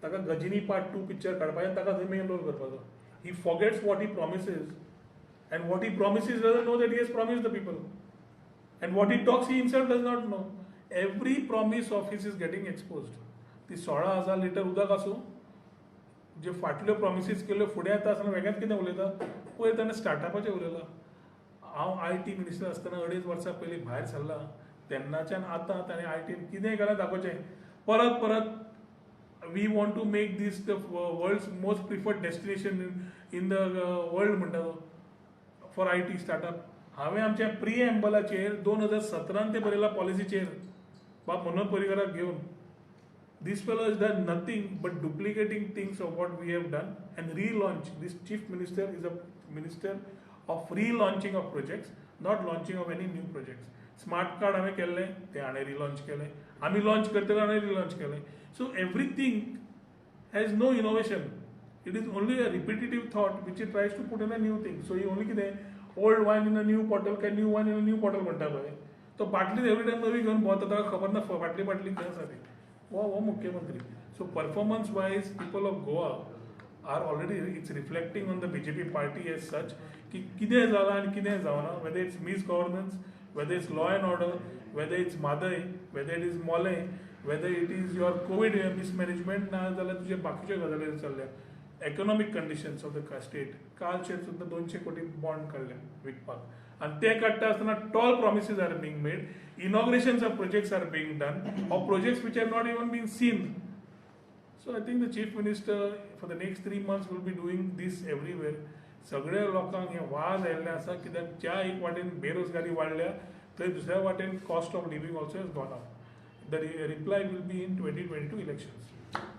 ताका गजिनी part 2 picture काडपाचें आनी ताका थंय मेन रोल करपाचो. He forgets what he promises and what he promises doesn't know that he has promised the people, and what he talks he himself does not know. Every promise of his is getting exposed. ती 16,000 litre उदक आसूं, जे फाटल्यो promises केल्यो फुडें येता आसतना वेगळेंच कितें उलयता. पयर ताणें स्टार्टअपाचें उलयलां. हांव IT मिनिस्टर आसतना 2.5 वर्सां पयलीं भायर सरलां, तेन्नाच्यान आतां ताणें ITन कितेंय केल्यार दाखोवचें. परत परत we want to make this the world's most preferred destination in the world म्हणटा तो फॉर IT स्टार्टअप. हांवें आमच्या प्रिएम्बलाचेर 2017 ते बरयला पॉलिसीचेर बाब मनोहर पर्रीकाराक घेवन. This fellow has done nothing but duplicating things of what we have done and relaunch. This chief minister is a minister of relaunching of projects, not launching of any new projects. Smart card हांवें केल्लें, तें हाणें relaunch केलें. आमी launch करतले हाणें relaunch केलें. So everything has no innovation. It is only a repetitive thought which he tries to put in a new thing. So he only कितें old wine in a new bottle काय new wine in a new bottle म्हणटा पळय. तो बाटली every time नवी घेवन भोंवता, ताका खबर ना बाटली खंय आसा ती. वो मुख्यमंत्री. So performance wise people of Goa are already, it's reflecting on the BJP party as such की कितें जालां आनी कितें जावना. Whether it's misgovernance, whether it's law and order, whether it's Madai, whether it is Mole, whether it is your COVID mismanagement ना जाल्यार तुजे बाकीच्यो गजाली चल्ल्या. Economic conditions of the state. कालचे सुद्दां 200 कोटी बॉन्ड काडले विकपाक, and ते काडटा आसतना tall promises are being made. Inaugurations of projects are being done, or projects which have not even been seen. So I think the chief minister for the next 3 months will be doing this everywhere. सगळ्या लोकांक हे वाज आयिल्ले आसा, कित्याक ज्या एक वाटेन बेरोजगारी वाडल्या थंय दुसऱ्या वाटेन cost of living also has gone up. The reply will be in 2022 elections.